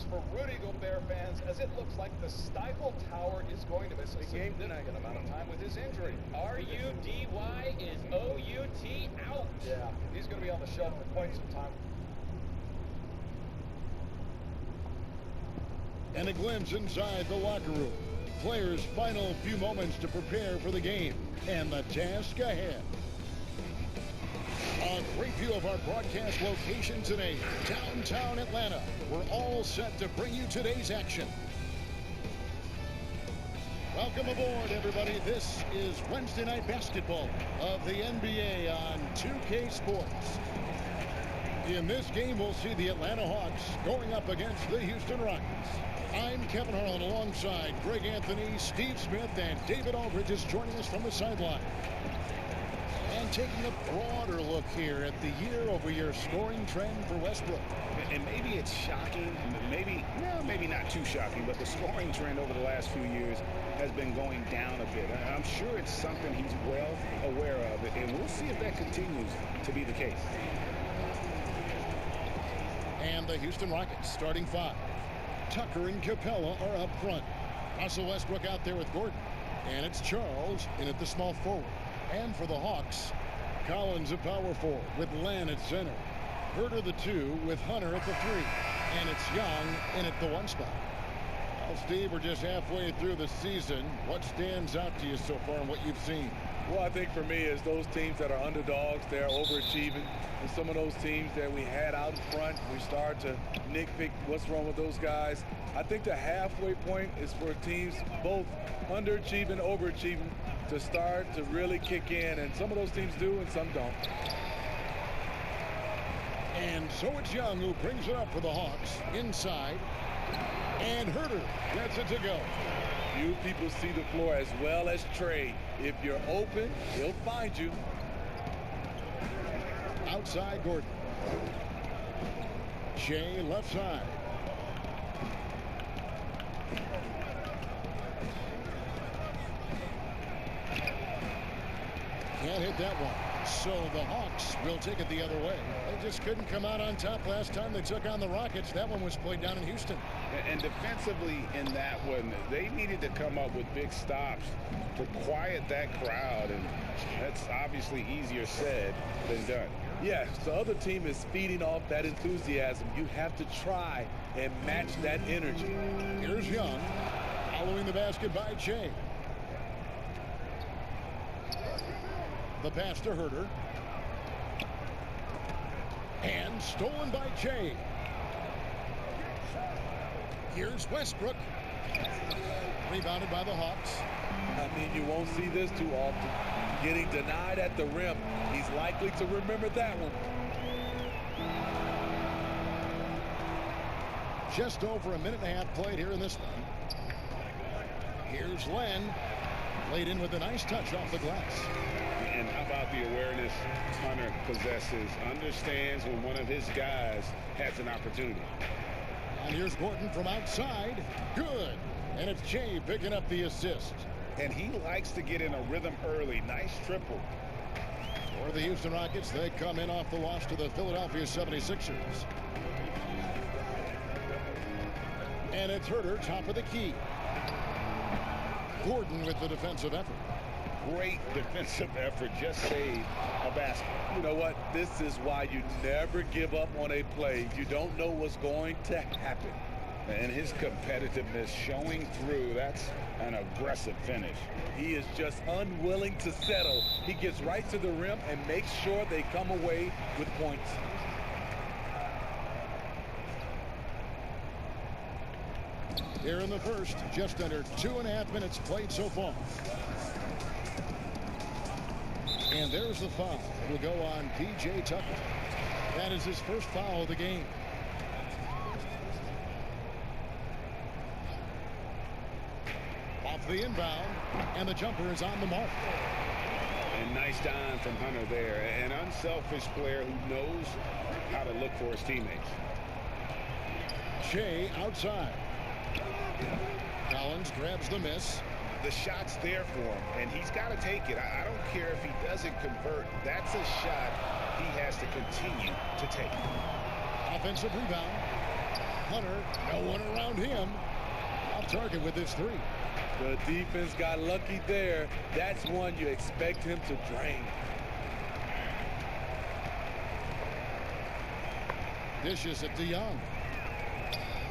news for Rudy Gobert fans, as it looks like the Stifle Tower is going to miss a significant amount of time with his injury. R-U-D-Y is O-U-T out. Yeah, he's going to be on the shelf for quite some time. And a glimpse inside the locker room. Players' final few moments to prepare for the game and the task ahead. A great view of our broadcast location today, downtown Atlanta. We're all set to bring you today's action. Welcome aboard, everybody. This is Wednesday Night Basketball of the NBA on 2K Sports. In this game, we'll see the Atlanta Hawks going up against the Houston Rockets. I'm Kevin Harlan alongside Greg Anthony, Steve Smith, and David Aldridge is joining us from the sideline. And taking a broader look here at the year-over-year scoring trend for Westbrook. And maybe it's shocking, maybe not too shocking, but the scoring trend over the last few years has been going down a bit. I'm sure it's something he's well aware of, and we'll see if that continues to be the case. And the Houston Rockets starting five. Tucker and Capella are up front. Russell Westbrook out there with Gordon. And it's Charles in at the small forward. And for the Hawks, Collins at power forward with Len at center. Herter the 2 with Hunter at the 3. And it's Young in at the 1 spot. Well, Steve, we're just halfway through the season. What stands out to you so far in what you've seen? Well, I think for me is those teams that are underdogs, they're overachieving. And some of those teams that we had out in front, we start to nitpick what's wrong with those guys. I think the halfway point is for teams both underachieving and overachieving to start to really kick in. And some of those teams do and some don't. And so it's Young who brings it up for the Hawks inside. And Herter gets it to go. You people see the floor as well as Trey. If you're open, he'll find you. Outside Gordon. Shea left side. Can't hit that one. So the Hawks will take it the other way. They just couldn't come out on top last time they took on the Rockets. That one was played down in Houston. And defensively in that one, they needed to come up with big stops to quiet that crowd. And that's obviously easier said than done. Yeah, the other team is feeding off that enthusiasm. You have to try and match that energy. Here's Young, following the basket by Shea. The pass to Herter. And stolen by Shea. Here's Westbrook. Rebounded by the Hawks. I mean, you won't see this too often. Getting denied at the rim. He's likely to remember that one. Just over a minute and a half played here in this one. Here's Len. Played in with a nice touch off the glass. And how about the awareness Hunter possesses? Understands when one of his guys has an opportunity. And here's Gordon from outside. Good. And it's Shea picking up the assist. And he likes to get in a rhythm early. Nice triple. For the Houston Rockets, they come in off the loss to the Philadelphia 76ers. And it's Herter, top of the key. Gordon with the defensive effort. Great defensive effort. Just saved a basket. You know what? This is why you never give up on a play. You don't know what's going to happen. And his competitiveness showing through. That's an aggressive finish. He is just unwilling to settle. He gets right to the rim and makes sure they come away with points. Here in the first, just under 2.5 minutes played so far. And there's the foul. It will go on P.J. Tucker. That is his first foul of the game. Off the inbound, and the jumper is on the mark. And nice dime from Hunter there. An unselfish player who knows how to look for his teammates. Shea outside. Collins grabs the miss. The shot's there for him, and he's got to take it. I don't care if he doesn't convert. That's a shot he has to continue to take. Offensive rebound. Hunter, no one around him. Off target with this 3. The defense got lucky there. That's one you expect him to drain. Dishes it to Young.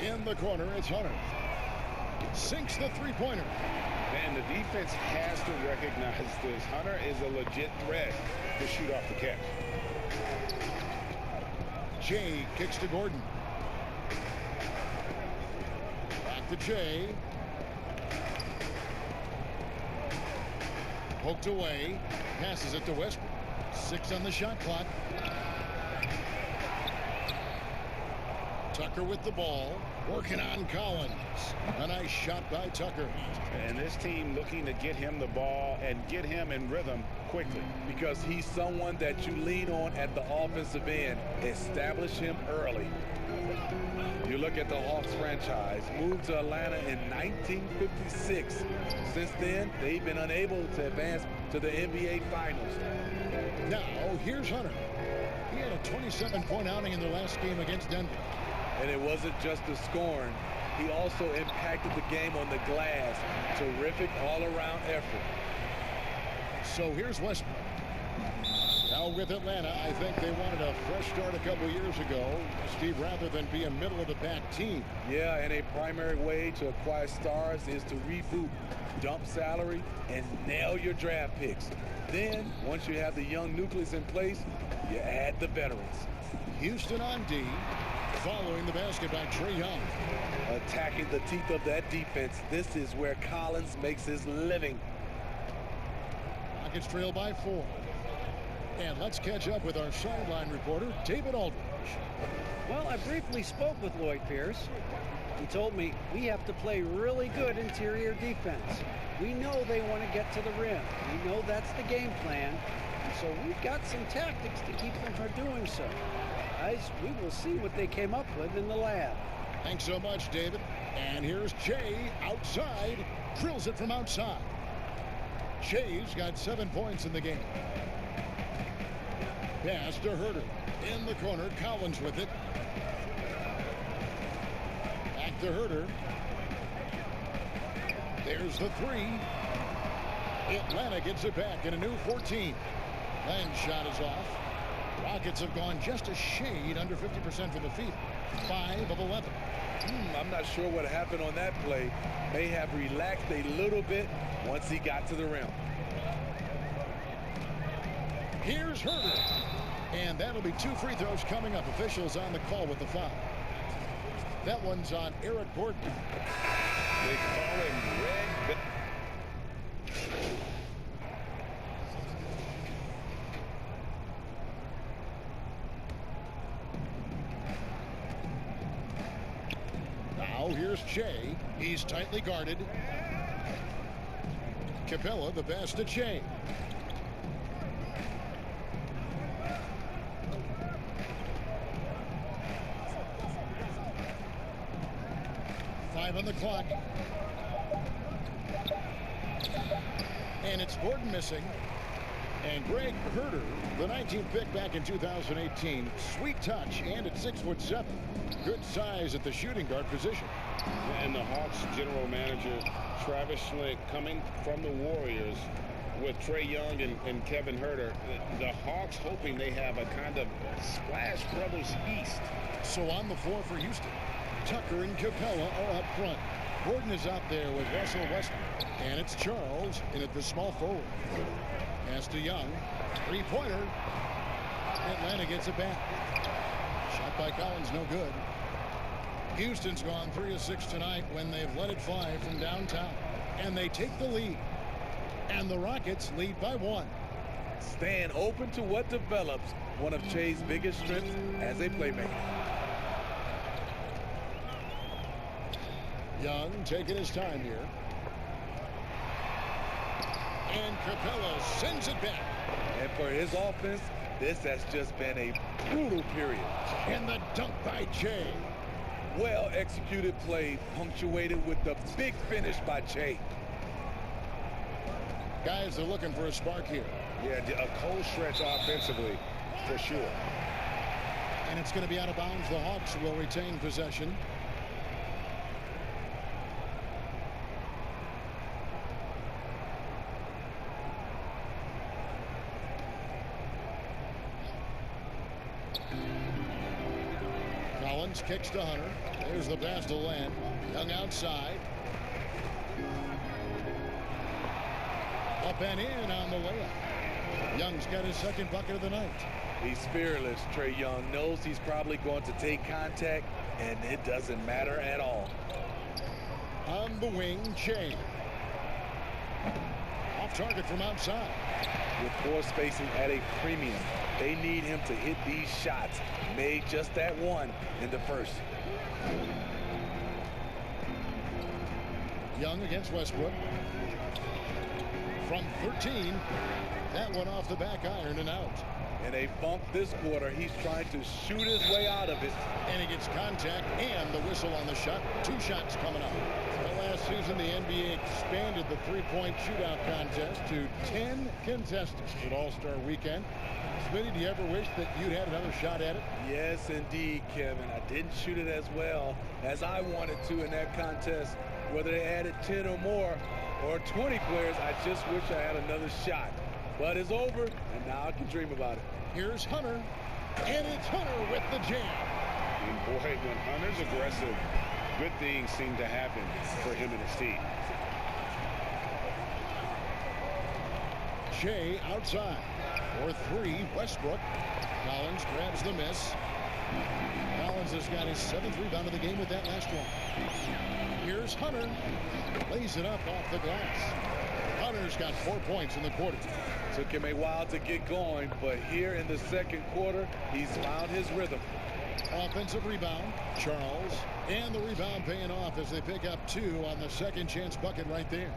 In the corner, it's Hunter. Sinks the three-pointer. And the defense has to recognize this. Hunter is a legit threat to shoot off the catch. Jay kicks to Gordon. Back to Jay. Poked away. Passes it to Westbrook. 6 on the shot clock. Tucker with the ball. Working on Collins. A nice shot by Tucker. And this team looking to get him the ball and get him in rhythm quickly. Because he's someone that you lean on at the offensive end. Establish him early. You look at the Hawks franchise, moved to Atlanta in 1956. Since then, they've been unable to advance to the NBA Finals. Now, here's Hunter. He had a 27-point outing in their last game against Denver. And it wasn't just the scoring. He also impacted the game on the glass. Terrific all-around effort. So here's Westbrook. Now with Atlanta, I think they wanted a fresh start a couple years ago, Steve, rather than be a middle-of-the-pack team. Yeah, and a primary way to acquire stars is to reboot, dump salary, and nail your draft picks. Then, once you have the young nucleus in place, you add the veterans. Houston on D, following the basket by Trae Young. Attacking the teeth of that defense, this is where Collins makes his living. Rockets trail by 4. And let's catch up with our sideline reporter, David Aldridge. Well, I briefly spoke with Lloyd Pierce. He told me we have to play really good interior defense. We know they want to get to the rim. We know that's the game plan. So we've got some tactics to keep them from doing so. Guys, we will see what they came up with in the lab. Thanks so much, David. And here's Jay outside. Drills it from outside. Jay's got 7 points in the game. Pass to Herter. In the corner, Collins with it. Back to Herter. There's the 3. Atlanta gets it back in a new 14. Lang's shot is off. Rockets have gone just a shade under 50% from the field. 5 of 11. I'm not sure what happened on that play. May have relaxed a little bit once he got to the rim. Here's Herter. And that'll be 2 free throws coming up. Officials on the call with the foul. That one's on Eric Gordon. They call him Red. Now here's Jay. He's tightly guarded. Capella the pass to Jay. On the clock. And it's Gordon missing. And Greg Herter, the 19th pick back in 2018. Sweet touch, and at 6'7". Good size at the shooting guard position. And the Hawks general manager, Travis Schlenk, coming from the Warriors with Trae Young and Kevin Herter. The Hawks hoping they have a kind of Splash Brothers East. So on the floor for Houston, Tucker and Capella are up front. Gordon is out there with Russell Westbrook. And it's Charles in at the small forward. Pass to Young. Three-pointer. Atlanta gets it back. Shot by Collins, no good. Houston's gone 3 of 6 tonight when they've let it fly from downtown. And they take the lead. And the Rockets lead by 1. Stand open to what develops. One of Che's biggest strengths as a playmaker. Young taking his time here. And Capella sends it back. And for his offense, this has just been a brutal period. And the dunk by Jay. Well executed play, punctuated with the big finish by Jay. Guys are looking for a spark here. Yeah, a cold stretch offensively, for sure. And it's going to be out of bounds. The Hawks will retain possession. Collins kicks to Hunter. There's the pass to Len. Young outside. Up and in on the layup. Young's got his second bucket of the night. He's fearless. Trae Young knows he's probably going to take contact, and it doesn't matter at all. On the wing, Shea. Off target from outside. With floor spacing at a premium, they need him to hit these shots. Made just that one in the first. Young against Westbrook. From 13, that one off the back iron and out. In a funk this quarter, he's trying to shoot his way out of it. And he gets contact and the whistle on the shot. 2 shots coming up. Well, last season, the NBA expanded the three-point shootout contest to 10 contestants at All-Star Weekend. Smitty, do you ever wish that you'd had another shot at it? Yes, indeed, Kevin. I didn't shoot it as well as I wanted to in that contest. Whether they added 10 or more or 20 players, I just wish I had another shot. But it's over, and now I can dream about it. Here's Hunter, and it's Hunter with the jam. And boy, when Hunter's aggressive, good things seem to happen for him and his team. Shea outside for 3. Westbrook. Collins grabs the miss. Collins has got his 7th rebound of the game with that last one. Here's Hunter. Lays it up off the glass. Hunter's got 4 points in the quarter. Took him a while to get going, but here in the second quarter, he's found his rhythm. Offensive rebound, Charles. And the rebound paying off as they pick up 2 on the second chance bucket right there.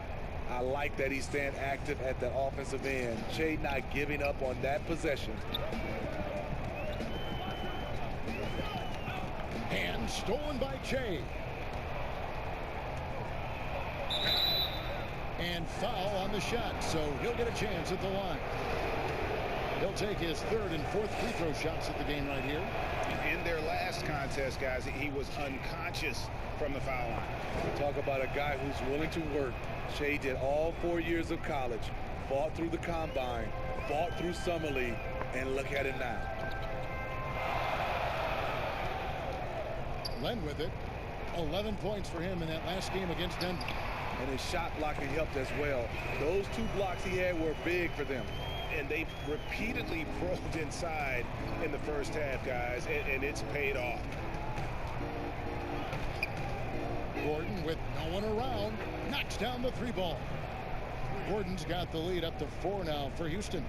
I like that he's staying active at the offensive end. Shea not giving up on that possession. And stolen by Shea. And foul on the shot, so he'll get a chance at the line. He'll take his 3rd and 4th free throw shots at the game right here. In their last contest, guys, he was unconscious from the foul line. Talk about a guy who's willing to work. Shea did all 4 years of college, fought through the combine, fought through summer league, and look at it now. Len with it. 11 points for him in that last game against Denver. And his shot blocking helped as well. Those 2 blocks he had were big for them. And they repeatedly probed inside in the first half, guys, and it's paid off. Gordon with no one around knocks down the 3 ball. Gordon's got the lead up to 4 now for Houston.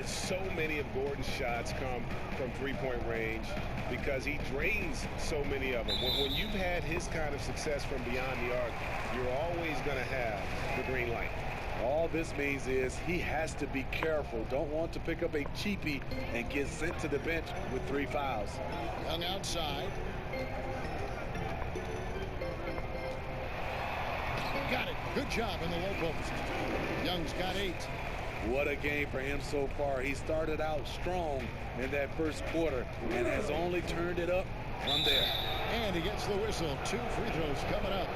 So many of Gordon's shots come from three-point range because he drains so many of them. When you've had his kind of success from beyond the arc, you're always going to have the green light. All this means is he has to be careful. Don't want to pick up a cheapie and get sent to the bench with 3 fouls. Young outside. Got it. Good job in the low post. Young's got 8. What a game for him so far. He started out strong in that first quarter and has only turned it up from there. And he gets the whistle. 2 free throws coming up.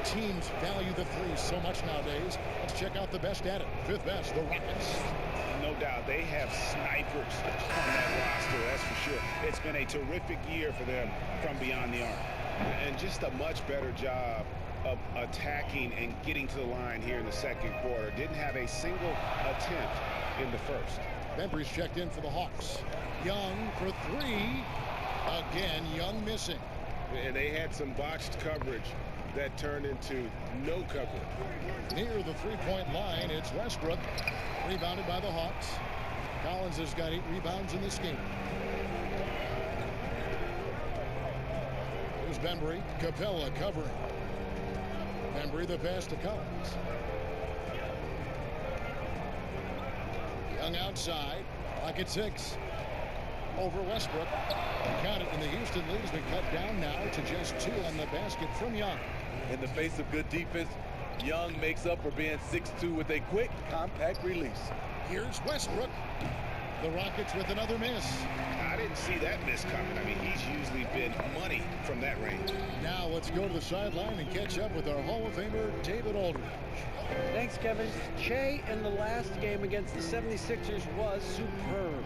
Teams value the 3 so much nowadays. Let's check out the best at it. 5th best, the Rockets. No doubt, they have snipers on that roster, that's for sure. It's been a terrific year for them from beyond the arc. And just a much better job of attacking and getting to the line here in the second quarter. Didn't have a single attempt in the first. Bembry's checked in for the Hawks. Young for 3. Again, Young missing. And they had some botched coverage that turned into no coverage. Near the 3-point line, it's Westbrook. Rebounded by the Hawks. Collins has got 8 rebounds in this game. Here's Bembry. Capella covering. Bembry the pass to Collins. Young outside. Clock at 6. Over Westbrook. Count it, and the Houston lead has been cut down now to just 2 on the basket from Young. In the face of good defense, Young makes up for being 6'2" with a quick, compact release. Here's Westbrook. The Rockets with another miss. I didn't see that miss coming. I mean, he's usually been money from that range. Now let's go to the sideline and catch up with our Hall of Famer, David Aldridge. Thanks defense, Kevin, Shea in the last game against the 76ers was superb.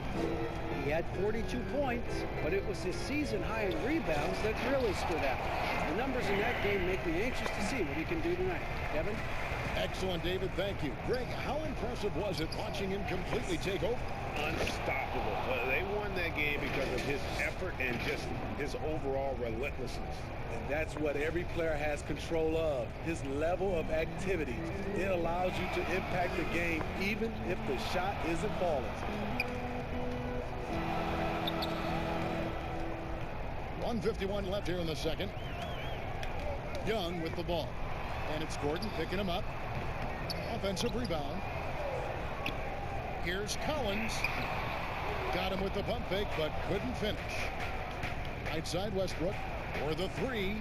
He had 42 points, but it was his season high in rebounds that really stood out. The numbers in that game make me anxious to see what he can do tonight. Kevin? Excellent, David. Thank you. Greg, how impressive was it watching him completely take over? Unstoppable. They won that game because of his effort and just his overall relentlessness. And that's what every player has control of, his level of activity. It allows you to impact the game even if the shot isn't falling. 1:51 left here in the second. Young with the ball. And it's Gordon picking him up. Offensive rebound. Here's Collins. Got him with the pump fake, but couldn't finish. Right side Westbrook for the three.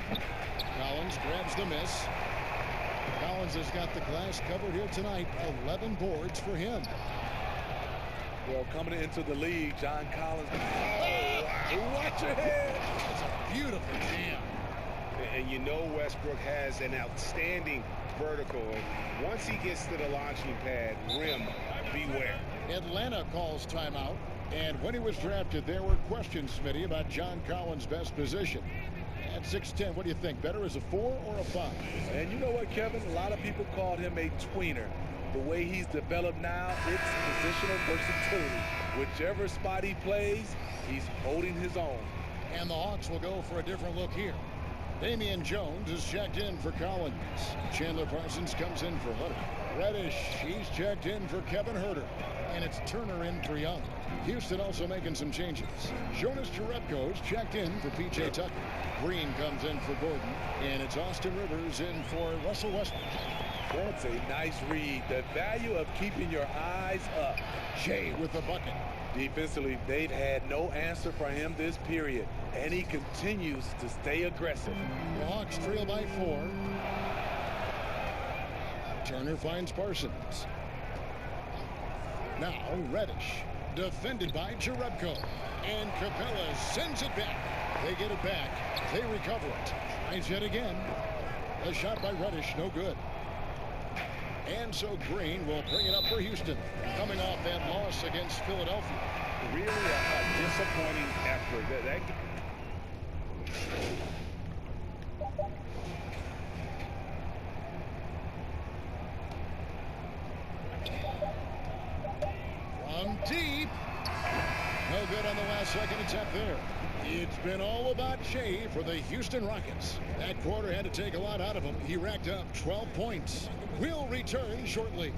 Collins grabs the miss. Collins has got the glass covered here tonight. 11 boards for him. Well, coming into the league, John Collins. Oh, watch your head. It's a beautiful jam. And you know Westbrook has an outstanding vertical. And once he gets to the launching pad, rim, beware. Atlanta calls timeout. And when he was drafted, there were questions, Smitty, about John Collins' best position. At 6'10", what do you think? Better as a 4 or a 5? And you know what, Kevin? A lot of people called him a tweener. The way he's developed now, it's positional versatility. Whichever spot he plays, he's holding his own. And the Hawks will go for a different look here. Damian Jones is checked in for Collins. Chandler Parsons comes in for Hunter. Reddish, he's checked in for Kevin Huerter. And it's Turner in for Young. Houston also making some changes. Jonas Jerebko's checked in for P.J. Tucker. Green comes in for Gordon. And it's Austin Rivers in for Russell Westbrook. That's a nice read. The value of keeping your eyes up. Shea with the bucket. Defensively, they've had no answer for him this period, and he continues to stay aggressive. The Hawks trail by 4. Turner finds Parsons. Now Reddish, defended by Jerebko. And Capella sends it back. They get it back. They recover it. Tries yet again. A shot by Reddish, no good. And so Green will bring it up for Houston, coming off that loss against Philadelphia. Really a disappointing effort. From deep. No good on the last second attempt there. It's been all about Shea for the Houston Rockets. That quarter had to take a lot out of him. He racked up 12 points. We'll return shortly.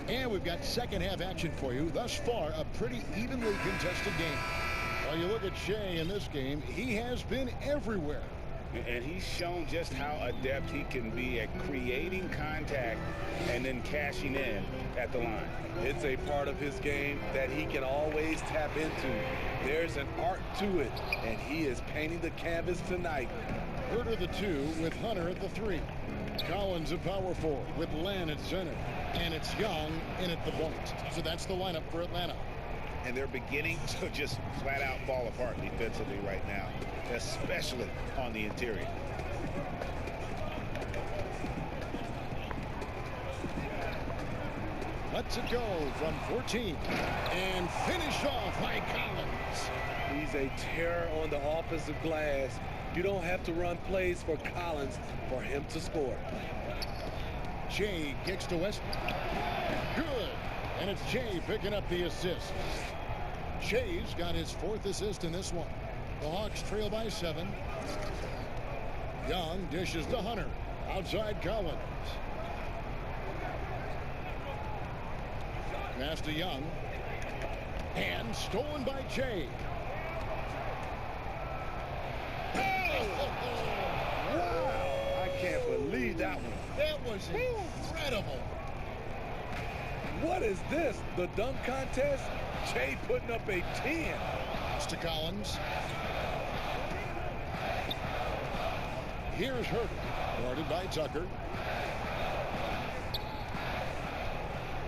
And we've got second half action for you. Thus far, a pretty evenly contested game. While you look at Shea in this game, he has been everywhere. And he's shown just how adept he can be at creating contact and then cashing in at the line. It's a part of his game that he can always tap into. There's an art to it, and he is painting the canvas tonight. Huerter the 2 with Hunter at the 3. Collins at power forward with Len at center. And it's Young in at the point. So that's the lineup for Atlanta. And they're beginning to just flat out fall apart defensively right now, especially on the interior. Lets it go from 14 and finished off by Collins. He's a terror on the offensive glass. You don't have to run plays for Collins for him to score. Shea kicks to West. Good. And it's Shea picking up the assist. Shea's got his 4th assist in this one. The Hawks trail by 7. Young dishes to Hunter. Outside Collins. Pass to Young. And stolen by Shea. Wow! I can't believe that one. That was incredible. What is this? The dunk contest? Shea putting up a 10. Pass to Collins. Here's Herter, guarded by Tucker.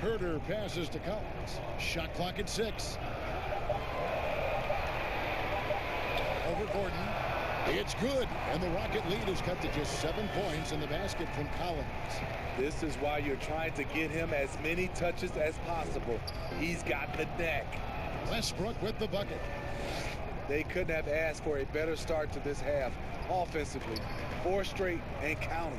Herter passes to Collins. Shot clock at 6. Over Gordon. It's good, and the Rocket lead is cut to just 7 points in the basket from Collins. This is why you're trying to get him as many touches as possible. He's got the neck. Westbrook with the bucket. They couldn't have asked for a better start to this half offensively. 4 straight and counting.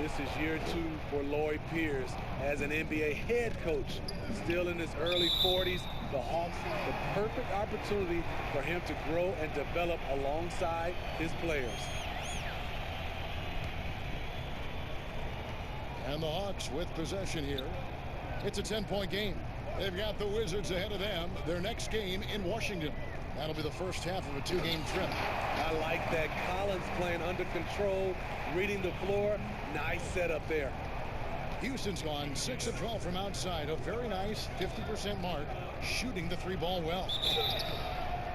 This is year 2 for Lloyd Pierce as an NBA head coach. Still in his early 40s, the Hawks, the perfect opportunity for him to grow and develop alongside his players. And the Hawks with possession here. It's a 10-point game. They've got the Wizards ahead of them. Their next game in Washington. That'll be the first half of a 2-game trip. I like that. Collins playing under control, reading the floor. Nice setup there. Houston's gone 6 of 12 from outside. A very nice 50% mark, shooting the 3-ball well.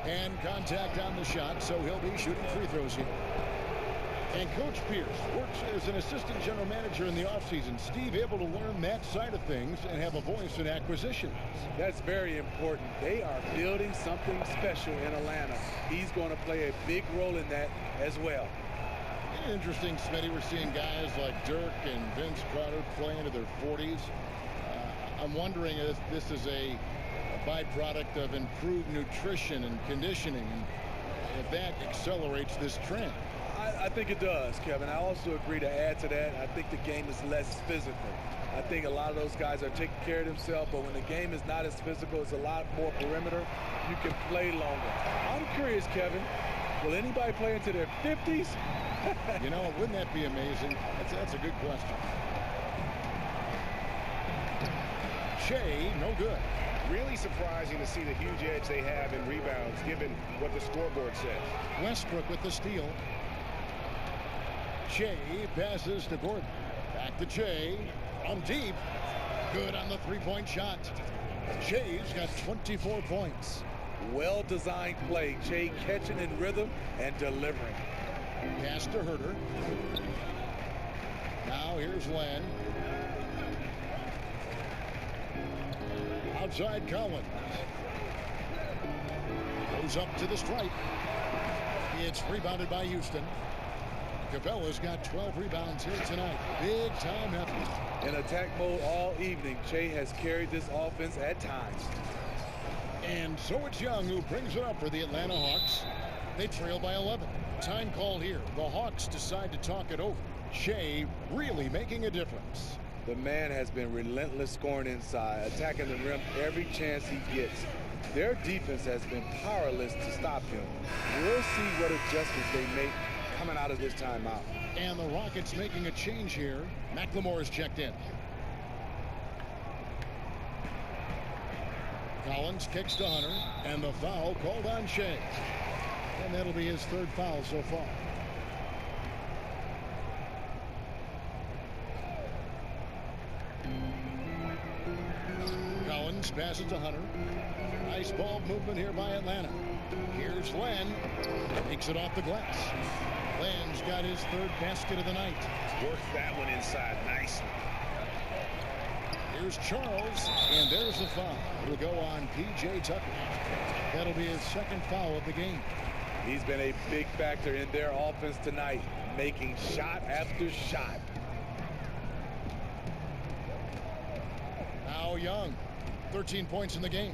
And contact on the shot, so he'll be shooting free throws here. And Coach Pierce works as an assistant general manager in the offseason. Steve able to learn that side of things and have a voice in acquisitions. That's very important. They are building something special in Atlanta. He's going to play a big role in that as well. Interesting, Smitty. We're seeing guys like Dirk and Vince Carter play into their 40s. I'm wondering if this is a byproduct of improved nutrition and conditioning, and if that accelerates this trend. I think it does, Kevin. I also agree to add to that. I think the game is less physical. I think a lot of those guys are taking care of themselves, but when the game is not as physical, it's a lot more perimeter. You can play longer. I'm curious, Kevin, will anybody play into their 50s? You know, wouldn't that be amazing? That's a good question. Shea, no good. Really surprising to see the huge edge they have in rebounds, given what the scoreboard says. Westbrook with the steal. Shea passes to Gordon. Back to Shea. From deep. Good on the 3-point shot. Shea's got 24 points. Well-designed play. Shea catching in rhythm and delivering. Pass to Herter. Now here's Len. Outside Collins. Goes up to the stripe. It's rebounded by Houston. Capella's got 12 rebounds here tonight. Big time effort. In attack mode all evening, Shea has carried this offense at times. And so it's Young who brings it up for the Atlanta Hawks. They trail by 11. Time call here. The Hawks decide to talk it over. Shea really making a difference. The man has been relentless scoring inside, attacking the rim every chance he gets. Their defense has been powerless to stop him. We'll see what adjustments they make coming out of this timeout. And the Rockets making a change here. McLemore is checked in. Collins kicks to Hunter, and the foul called on Shea. And that'll be his 3rd foul so far. Collins passes to Hunter. Nice ball movement here by Atlanta. Here's Len. Takes it off the glass. Len's got his 3rd basket of the night. Worked that one inside nicely. Here's Charles, and there's the foul. It'll go on P.J. Tucker. That'll be his 2nd foul of the game. He's been a big factor in their offense tonight, making shot after shot. Now Young, 13 points in the game.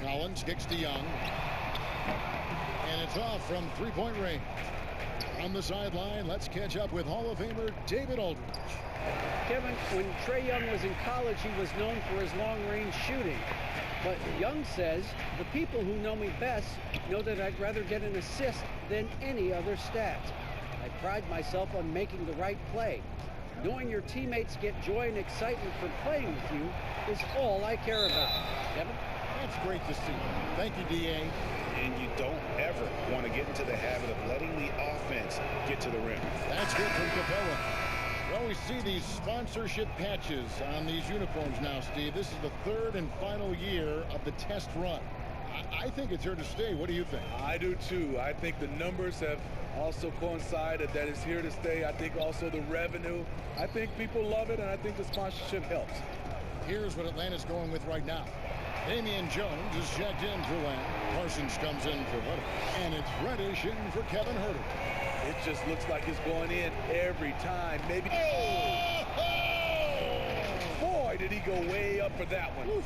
Collins kicks to Young. And it's off from 3-point range. On the sideline, let's catch up with Hall of Famer David Aldridge. Kevin, when Trae Young was in college, he was known for his long-range shooting. But Young says, the people who know me best know that I'd rather get an assist than any other stat. I pride myself on making the right play. Knowing your teammates get joy and excitement from playing with you is all I care about. Kevin? That's great to see. Thank you, D.A. And you don't ever want to get into the habit of letting the offense get to the rim. That's good from Capella. Well, we see these sponsorship patches on these uniforms now, Steve. This is the 3rd and final year of the test run. I think it's here to stay. What do you think? I do too. I think the numbers have also coincided that it's here to stay. I think also the revenue. I think people love it, and I think the sponsorship helps. Here's what Atlanta's going with right now. Damian Jones is checked in for Lamb. Parsons comes in for Hutter. And it's Reddish in for Kevin Hutter. It just looks like it's going in every time. Maybe. Boy, did he go way up for that one. Oof.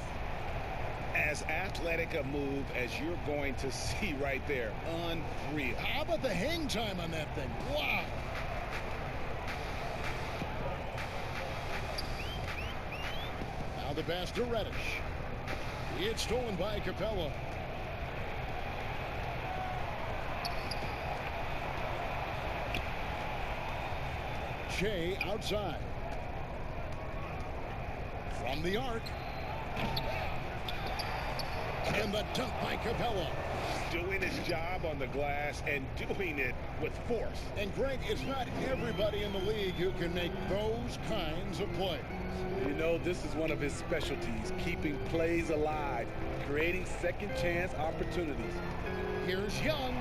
As athletic a move as you're going to see right there. Unreal. How about the hang time on that thing? Wow. Now the pass to Reddish. It's stolen by Capella. Shea outside. From the arc. And the dunk by Capella. Doing his job on the glass and doing it with force. And Greg, it's not everybody in the league who can make those kinds of plays. You know, this is one of his specialties, keeping plays alive, creating second chance opportunities. Here's Young.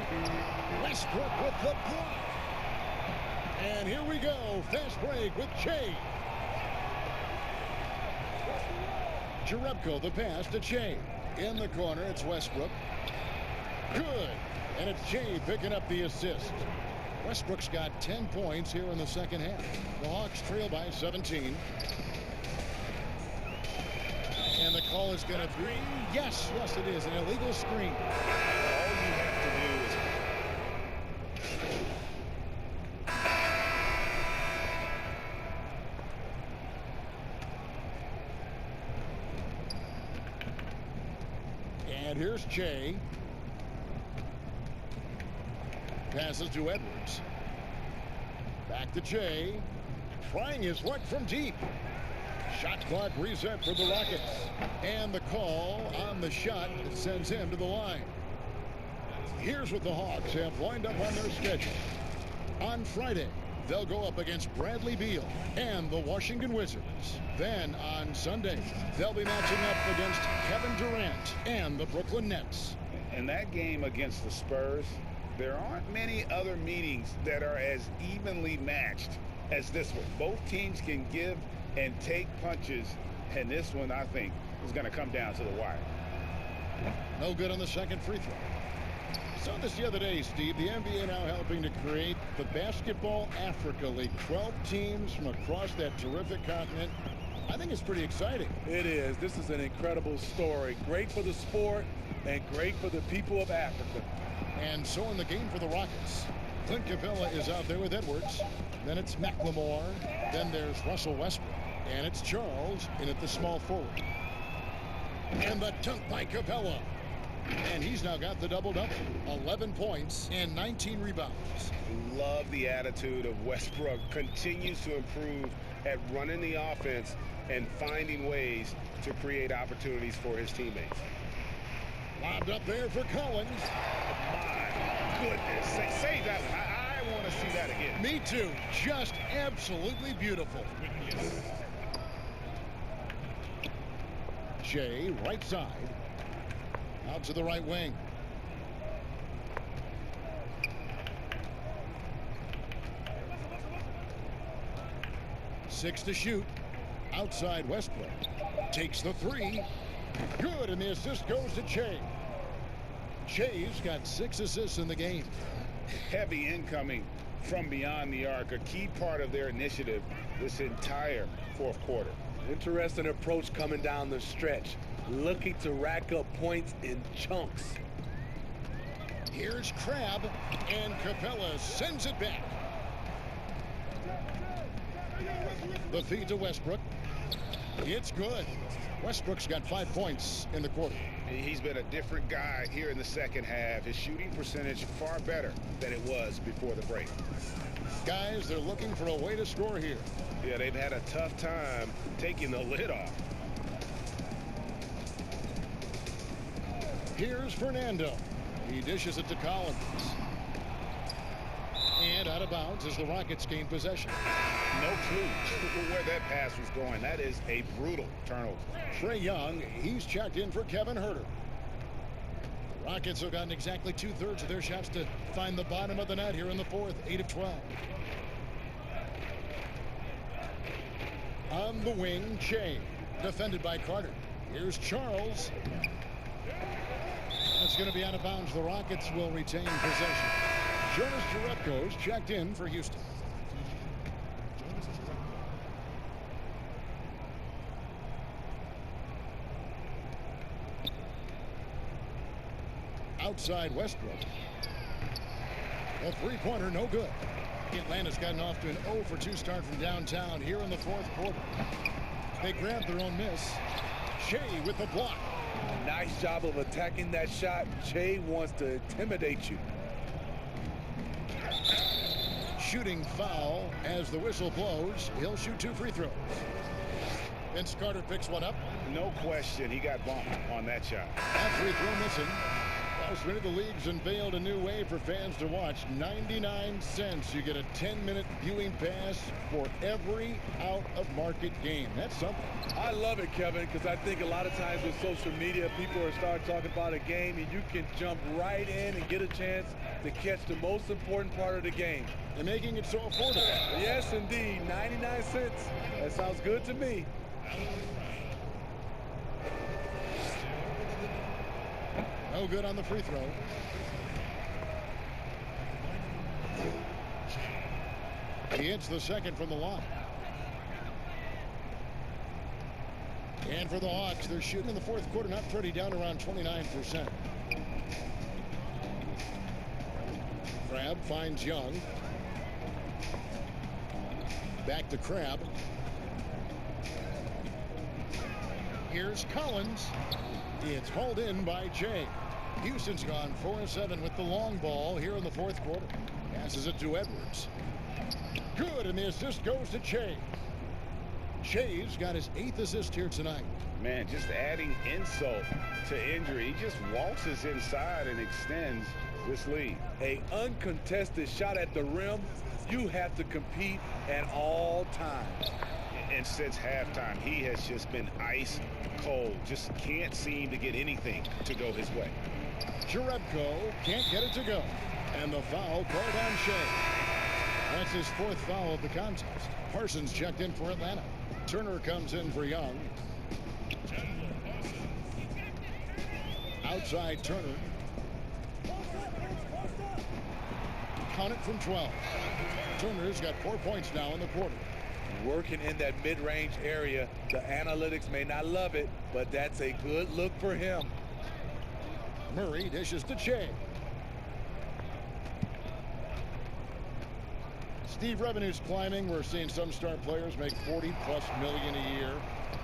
Westbrook with the block. And here we go. Fast break with Shea. Jerebko the pass to Shea. In the corner, it's Westbrook. Good. And it's Shea picking up the assist. Westbrook's got 10 points here in the second half. The Hawks trail by 17. And the call is going to be, yes, it is, an illegal screen. All you have to do is... And here's Shea. Passes to Edwards. Back to Shea. Trying his luck from deep. Shot clock reset for the Rockets. And the call on the shot that sends him to the line. Here's what the Hawks have lined up on their schedule. On Friday, they'll go up against Bradley Beal and the Washington Wizards. Then on Sunday, they'll be matching up against Kevin Durant and the Brooklyn Nets. In that game against the Spurs, there aren't many other meetings that are as evenly matched as this one. Both teams can give and take punches, and this one, I think, is going to come down to the wire. No good on the second free throw. Saw this the other day, Steve. The NBA now helping to create the Basketball Africa League. 12 teams from across that terrific continent. I think it's pretty exciting. It is. This is an incredible story. Great for the sport and great for the people of Africa. And so in the game for the Rockets, Clint Capella is out there with Edwards. Then it's McLemore. Then there's Russell Westbrook. And it's Charles in at the small forward. And the dunk by Capella. And he's now got the double-double. 11 points and 19 rebounds. Love the attitude of Westbrook. Continues to improve at running the offense and finding ways to create opportunities for his teammates. Lobbed up there for Collins. My goodness. Say that. I want to see that again. Me too. Just absolutely beautiful. Shea, right side. Out to the right wing. Six to shoot. Outside Westbrook. Takes the three. Good, and the assist goes to Shea. Shea's got 6 assists in the game. Heavy incoming from beyond the arc, a key part of their initiative this entire fourth quarter. Interesting approach coming down the stretch, looking to rack up points in chunks. Here's Crabbe, and Capella sends it back. The feed to Westbrook. It's good. Westbrook's got 5 points in the quarter. He's been a different guy here in the second half. His shooting percentage far better than it was before the break. Guys, they're looking for a way to score here. Yeah, they've had a tough time taking the lid off. Here's Fernando. He dishes it to Collins. And out of bounds as the Rockets gain possession. No clue where that pass was going. That is a brutal turnover. Trae Young, he's checked in for Kevin Hutter. Rockets have gotten exactly 2/3 of their shots to find the bottom of the net here in the fourth. 8 of 12. On the wing, Shea. Defended by Carter. Here's Charles. That's going to be out of bounds. The Rockets will retain possession. Jonas Jerebko's checked in for Houston. Outside Westbrook. A three-pointer, no good. Atlanta's gotten off to an 0 for 2 start from downtown here in the fourth quarter. They grabbed their own miss. Shea with the block. Nice job of attacking that shot. Shea wants to intimidate you. Shooting foul as the whistle blows. He'll shoot 2 free throws. Vince Carter picks one up. No question, he got bumped on that shot. That free throw missing. Elsewhere, the league's unveiled a new way for fans to watch. 99 cents. You get a 10-minute viewing pass for every out-of-market game. That's something. I love it, Kevin, because I think a lot of times with social media, people are starting talking about a game, and you can jump right in and get a chance to catch the most important part of the game. And making it so affordable. Yes, indeed. 99 cents. That sounds good to me. No good on the free throw. He hits the second from the line. And for the Hawks, they're shooting in the fourth quarter not pretty, down around 29%. Crabbe finds Young. Back to Crabbe. Here's Collins. It's hauled in by Jay. Houston's gone 4-7 with the long ball here in the fourth quarter. Passes it to Edwards. Good, and the assist goes to Shea. Shea's got his 8th assist here tonight. Man, just adding insult to injury. He just waltzes inside and extends this lead. An uncontested shot at the rim, you have to compete at all times. And since halftime, he has just been ice cold. Just can't seem to get anything to go his way. Jerebko can't get it to go. And the foul called on Shea. That's his 4th foul of the contest. Parsons checked in for Atlanta. Turner comes in for Young. Outside Turner. Count it from 12. Turner's got 4 points now in the quarter. Working in that mid-range area. The analytics may not love it, but that's a good look for him. Murray dishes to Shea. Steve, revenue's climbing. We're seeing some star players make $40+ million a year.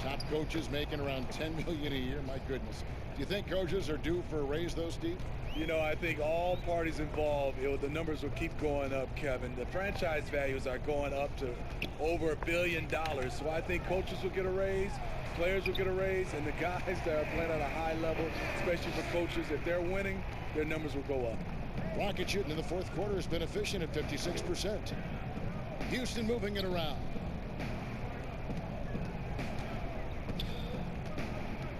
Top coaches making around $10 million a year. My goodness. Do you think coaches are due for a raise, though, Steve? You know, I think all parties involved, the numbers will keep going up, Kevin. The franchise values are going up to over $1 billion. So I think coaches will get a raise, players will get a raise, and the guys that are playing at a high level, especially for coaches, if they're winning, their numbers will go up. Rocket shooting in the fourth quarter has been efficient at 56%. Houston moving it around.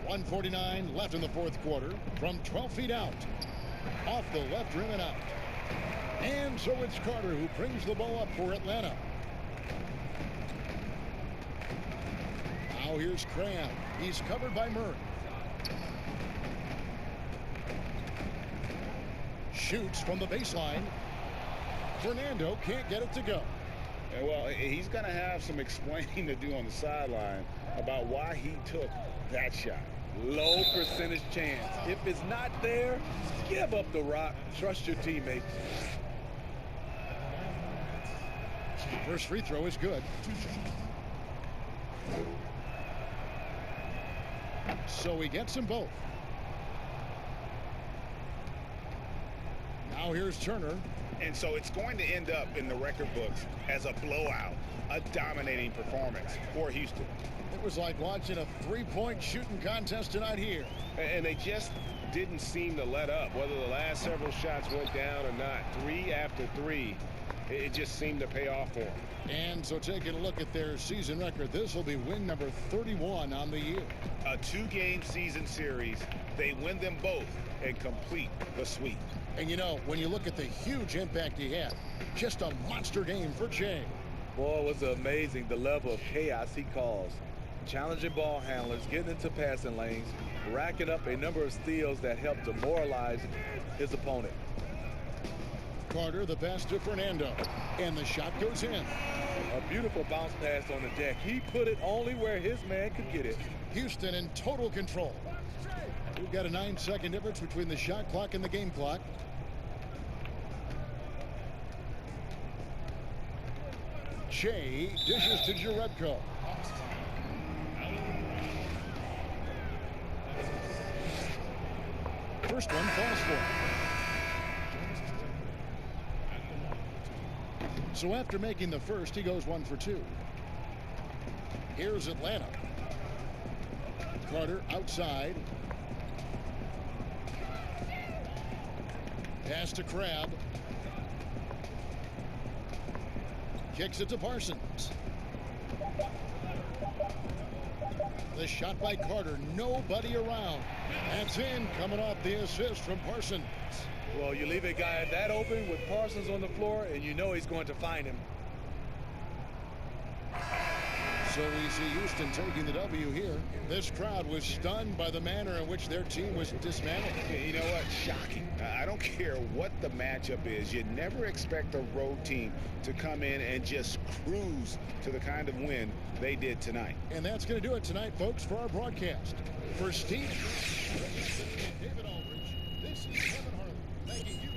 1:49 left in the fourth quarter from 12 feet out. Off the left rim and out. And so it's Carter who brings the ball up for Atlanta. Now here's Crabbe. He's covered by Murray. Shoots from the baseline. Fernando can't get it to go. Well, he's going to have some explaining to do on the sideline about why he took that shot. Low percentage chance. If it's not there, give up the rock. Trust your teammates. First free throw is good. So he gets them both. Now here's Turner. And so it's going to end up in the record books as a blowout, a dominating performance for Houston. It was like watching a three-point shooting contest tonight here. And they just didn't seem to let up, whether the last several shots went down or not. 3 after 3, it just seemed to pay off for them. And so taking a look at their season record, this will be win number 31 on the year. A 2-game season series They win them both and complete the sweep. And you know, when you look at the huge impact he had, just a monster game for Jay. Boy, it was amazing the level of chaos he caused. Challenging ball handlers, getting into passing lanes, racking up a number of steals that helped demoralize his opponent. Carter, the pass to Fernando, and the shot goes in. A beautiful bounce pass on the deck. He put it only where his man could get it. Houston in total control. We've got a 9-second difference between the shot clock and the game clock. Jay dishes to Jerebko. First one falls for him. So after making the first, he goes 1 for 2. Here's Atlanta. Carter outside. Pass to Crabbe. Kicks it to Parsons. The shot by Carter. Nobody around. That's in, coming off the assist from Parsons. Well, you leave a guy that open with Parsons on the floor, and you know he's going to find him. So we see Houston taking the W here. This crowd was stunned by the manner in which their team was dismantled. You know what? Shocking. I don't care what the matchup is. You never expect a road team to come in and just cruise to the kind of win they did tonight. And that's going to do it tonight, folks, for our broadcast. For Steve, David Aldridge, this is Kevin Harlan. Thanking you.